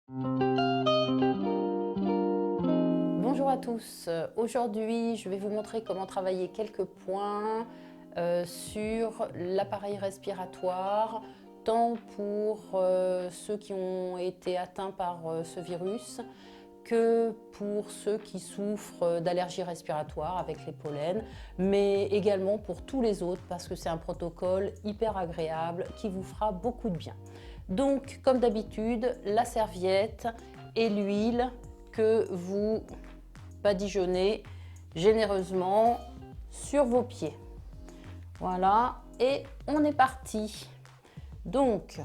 Bonjour à tous, aujourd'hui je vais vous montrer comment travailler quelques points sur l'appareil respiratoire, tant pour ceux qui ont été atteints par ce virus que pour ceux qui souffrent d'allergies respiratoires avec les pollens, mais également pour tous les autres parce que c'est un protocole hyper agréable qui vous fera beaucoup de bien. Donc comme d'habitude, la serviette et l'huile que vous badigeonnez généreusement sur vos pieds. Voilà, et on est parti. Donc,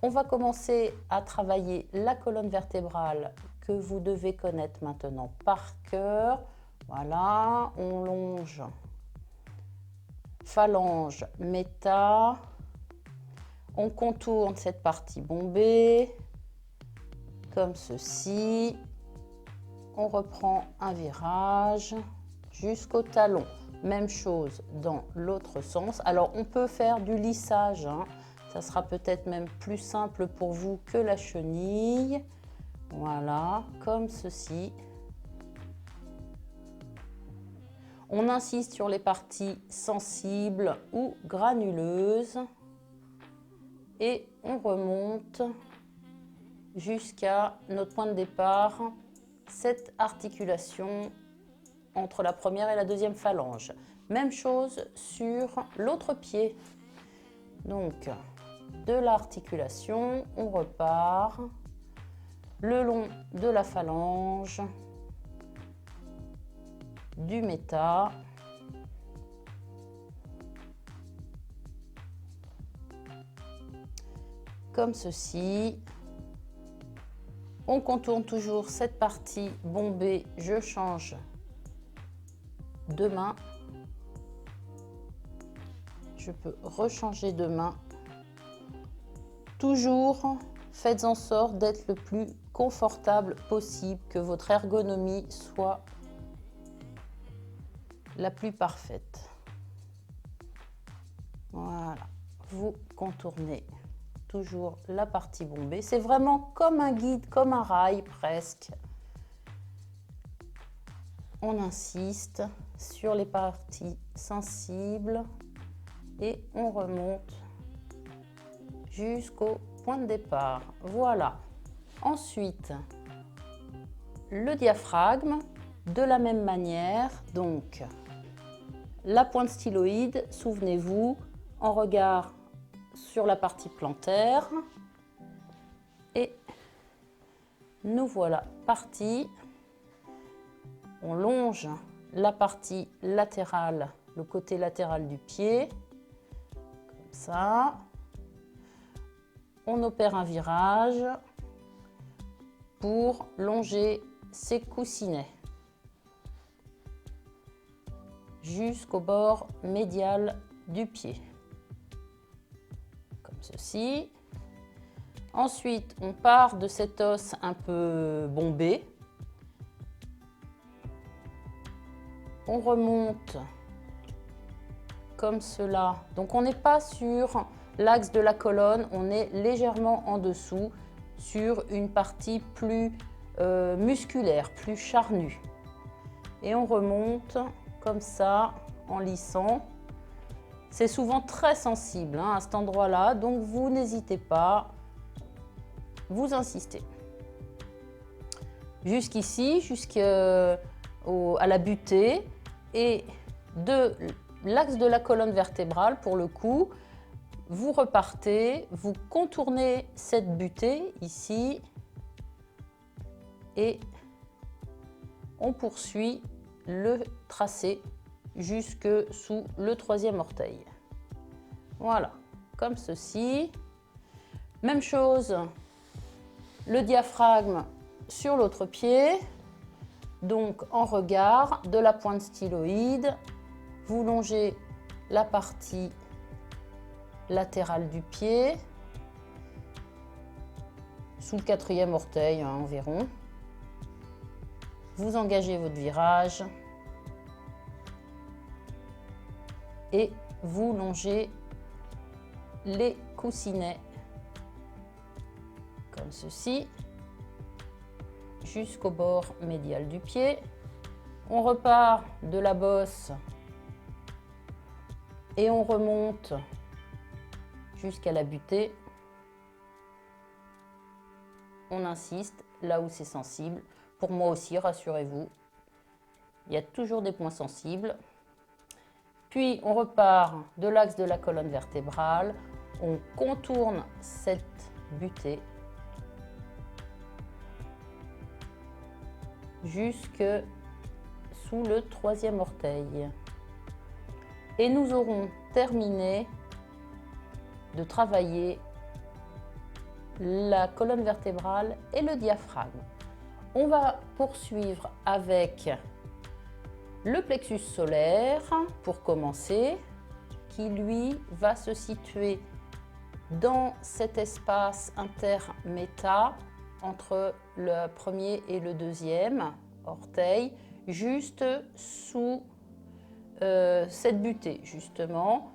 on va commencer à travailler la colonne vertébrale que vous devez connaître maintenant par cœur. Voilà, on longe phalange, méta. On contourne cette partie bombée, comme ceci. On reprend un virage jusqu'au talon. Même chose dans l'autre sens. Alors, on peut faire du lissage, hein. Ça sera peut-être même plus simple pour vous que la chenille. Voilà, comme ceci. On insiste sur les parties sensibles ou granuleuses. Et on remonte jusqu'à notre point de départ, cette articulation entre la première et la deuxième phalange. Même chose sur l'autre pied. Donc, de l'articulation, on repart le long de la phalange, du méta, comme ceci. On contourne toujours cette partie bombée, je change de main. Je peux rechanger de main. Toujours, faites en sorte d'être le plus confortable possible, que votre ergonomie soit la plus parfaite. Voilà, vous contournez toujours la partie bombée. C'est vraiment comme un guide, comme un rail presque. On insiste sur les parties sensibles et on remonte jusqu'au point de départ. Voilà. Ensuite, le diaphragme, de la même manière. Donc, la pointe styloïde, souvenez-vous, en regard sur la partie plantaire. Et nous voilà partis. On longe la partie latérale, le côté latéral du pied, comme ça. On opère un virage pour longer ces coussinets jusqu'au bord médial du pied, comme ceci. Ensuite, on part de cet os un peu bombé. On remonte comme cela. Donc, on n'est pas sur l'axe de la colonne, on est légèrement en dessous sur une partie plus musculaire, plus charnue. Et on remonte comme ça en lissant. C'est souvent très sensible hein, à cet endroit-là, donc vous n'hésitez pas, vous insistez. Jusqu'ici, jusqu'à la butée et de l'axe de la colonne vertébrale pour le coup, vous repartez, vous contournez cette butée ici et on poursuit le tracé jusque sous le troisième orteil. Voilà, comme ceci. Même chose, le diaphragme sur l'autre pied. Donc en regard de la pointe styloïde, vous longez la partie latérale du pied, sous le quatrième orteil hein, environ. Vous engagez votre virage et vous longez les coussinets comme ceci. jusqu'au bord médial du pied. On repart de la bosse et on remonte jusqu'à la butée. On insiste là où c'est sensible. Pour moi aussi, rassurez-vous, il y a toujours des points sensibles. Puis on repart de l'axe de la colonne vertébrale. On contourne cette butée jusque sous le 3e orteil. Et nous aurons terminé de travailler la colonne vertébrale et le diaphragme. On va poursuivre avec le plexus solaire pour commencer, qui lui va se situer dans cet espace interméta entre le 1er et le 2e orteil, juste sous cette butée justement,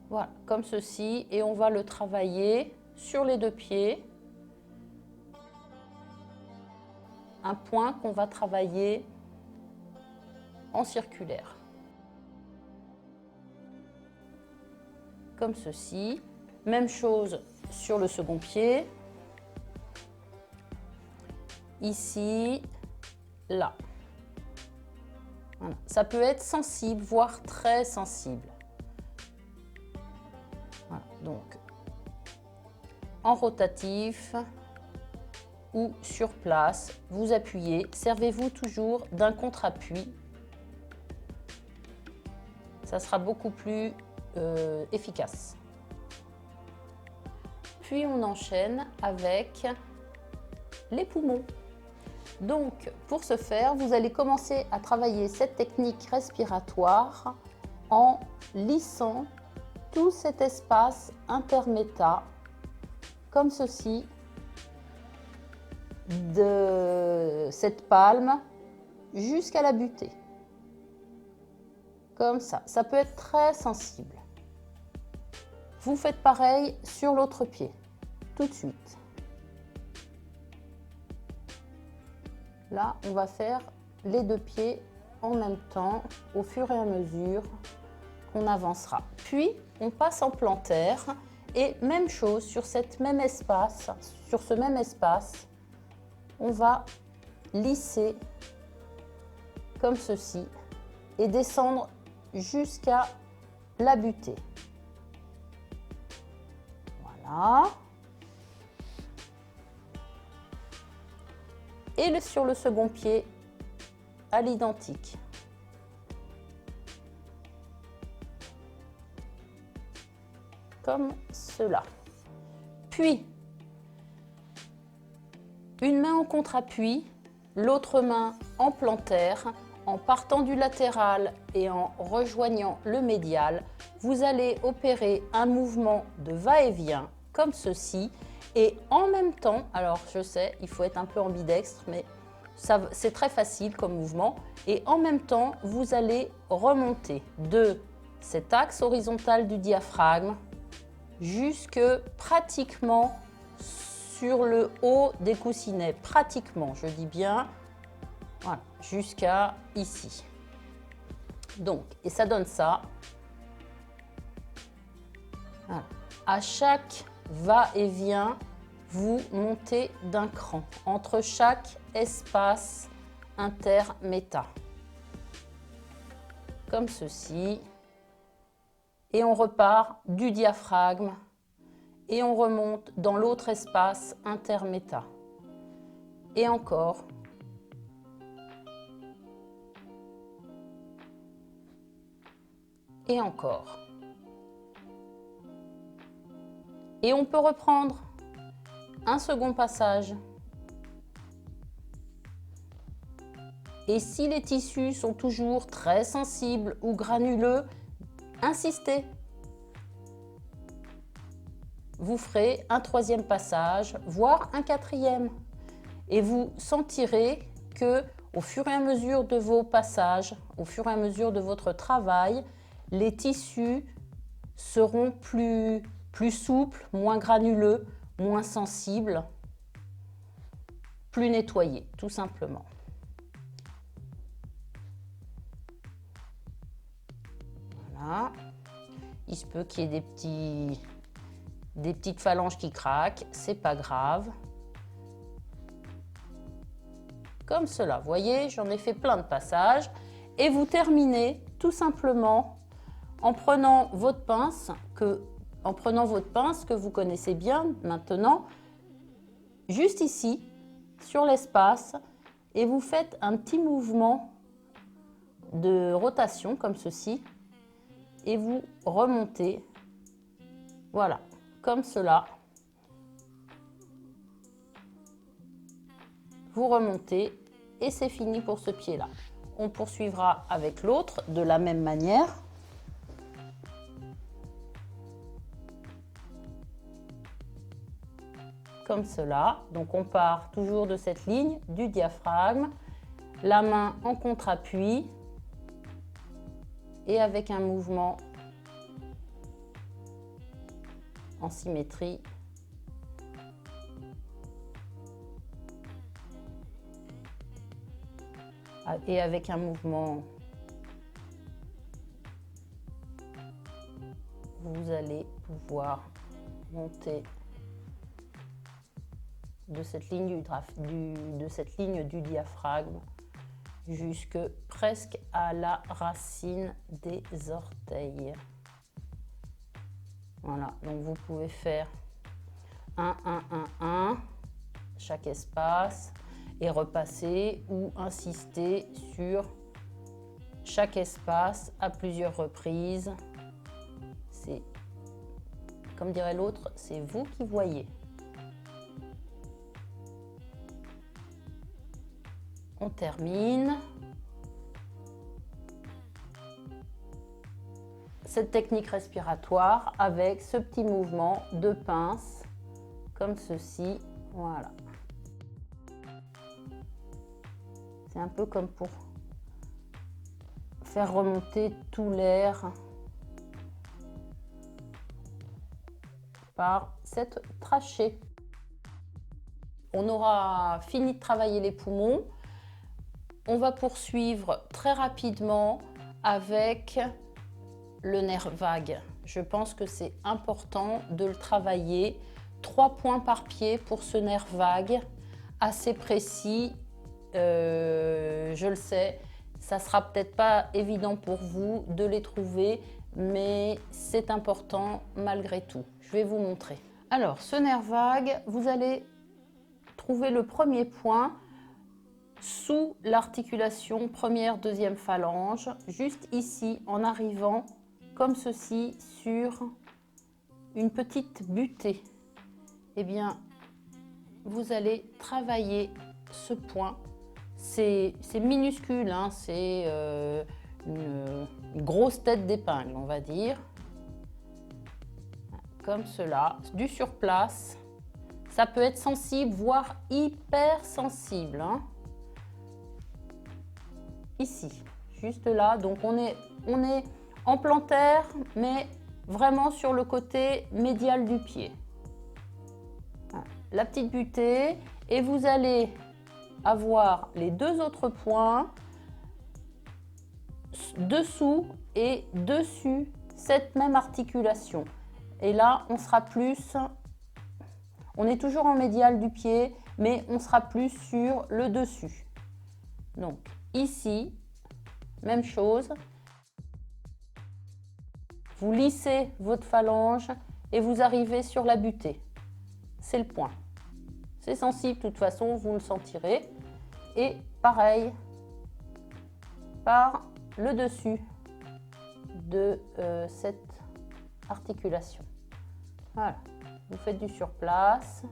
voilà, comme ceci, et on va le travailler sur les 2 pieds, un point qu'on va travailler en circulaire, comme ceci. Même chose sur le second pied, ici, là. Voilà. Ça peut être sensible, voire très sensible. Voilà. Donc, en rotatif ou sur place, vous appuyez. Servez-vous toujours d'un contre-appui. Ça sera beaucoup plus efficace. Puis on enchaîne avec les poumons. Donc, pour ce faire, vous allez commencer à travailler cette technique respiratoire en lissant tout cet espace interméta, comme ceci, de cette palme jusqu'à la butée. Comme ça. Ça peut être très sensible. Vous faites pareil sur l'autre pied, tout de suite. Là, on va faire les 2 pieds en même temps, au fur et à mesure qu'on avancera. Puis, on passe en plantaire et même chose sur cette même espace, sur ce même espace, on va lisser comme ceci et descendre jusqu'à la butée. Voilà. Et sur le second pied, à l'identique. Comme cela. Puis, une main en contre-appui, l'autre main en plantaire. En partant du latéral et en rejoignant le médial, vous allez opérer un mouvement de va-et-vient comme ceci. Et en même temps, alors je sais, il faut être un peu ambidextre, mais c'est très facile comme mouvement. Et en même temps, vous allez remonter de cet axe horizontal du diaphragme jusque pratiquement sur le haut des coussinets. Pratiquement, je dis bien. Voilà, jusqu'à ici. Donc, et ça donne ça. Voilà. À chaque va-et-vient, vous montez d'un cran entre chaque espace interméta. Comme ceci. Et on repart du diaphragme et on remonte dans l'autre espace interméta. Et encore. Et encore. Et on peut reprendre un second passage. Et si les tissus sont toujours très sensibles ou granuleux, insistez. Vous ferez un 3e passage, voire un 4e. Et vous sentirez que, au fur et à mesure de vos passages, au fur et à mesure de votre travail, les tissus seront plus souples, moins granuleux, moins sensibles, plus nettoyé, tout simplement. Voilà. Il se peut qu'il y ait des petites phalanges qui craquent, c'est pas grave. Comme cela, vous voyez, j'en ai fait plein de passages. Et vous terminez tout simplement en prenant votre pince que vous connaissez bien maintenant, juste ici, sur l'espace, et vous faites un petit mouvement de rotation comme ceci, et vous remontez, voilà, comme cela. Vous remontez et c'est fini pour ce pied-là. On poursuivra avec l'autre de la même manière. Comme cela. Donc on part toujours de cette ligne du diaphragme, la main en contre-appui et avec un mouvement en symétrie. Et avec un mouvement, vous allez pouvoir monter de cette ligne du diaphragme jusque presque à la racine des orteils. Voilà, donc vous pouvez faire 1, 1, 1, 1, chaque espace, et repasser ou insister sur chaque espace à plusieurs reprises. C'est, comme dirait l'autre, c'est vous qui voyez. On termine. Cette technique respiratoire avec ce petit mouvement de pince, comme ceci, voilà. C'est un peu comme pour faire remonter tout l'air par cette trachée. On aura fini de travailler les poumons. On va poursuivre très rapidement avec le nerf vague. Je pense que c'est important de le travailler. 3 points par pied pour ce nerf vague, assez précis. Je le sais, ça sera peut-être pas évident pour vous de les trouver, mais c'est important malgré tout. Je vais vous montrer. Alors, ce nerf vague, vous allez trouver le premier point sous l'articulation première, deuxième phalange, juste ici, en arrivant comme ceci sur une petite butée. Eh bien, vous allez travailler ce point. C'est minuscule, hein, c'est une grosse tête d'épingle, on va dire. Comme cela, du surplace. Ça peut être sensible, voire hyper sensible. Hein. Ici, juste là. Donc on est en plantaire, mais vraiment sur le côté médial du pied. La petite butée, et vous allez avoir les 2 autres points dessous et dessus cette même articulation. Et là, on sera plus, on est toujours en médial du pied, mais on sera plus sur le dessus. Donc ici, même chose. Vous lissez votre phalange et vous arrivez sur la butée. C'est le point. C'est sensible, de toute façon, vous le sentirez. Et pareil, par le dessus de cette articulation. Voilà, vous faites du surplace.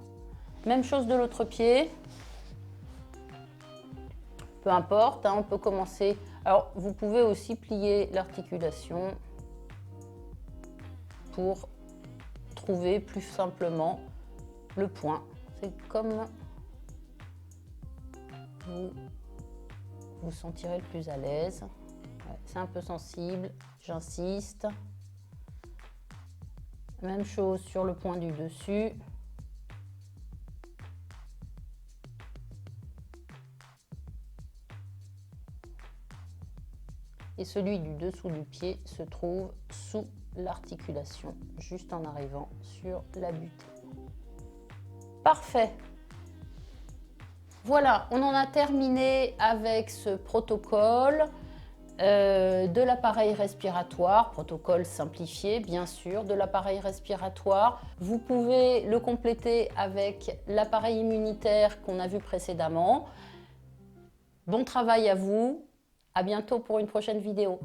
Même chose de l'autre pied. Peu importe, hein, on peut commencer. Alors, vous pouvez aussi plier l'articulation pour trouver plus simplement le point. C'est comme vous vous sentirez le plus à l'aise. Ouais, c'est un peu sensible, j'insiste. Même chose sur le point du dessus. et celui du dessous du pied se trouve sous l'articulation, juste en arrivant sur la butte. Parfait. Voilà, on en a terminé avec ce protocole de l'appareil respiratoire, protocole simplifié bien sûr, de l'appareil respiratoire. Vous pouvez le compléter avec l'appareil immunitaire qu'on a vu précédemment. Bon travail à vous, à bientôt pour une prochaine vidéo.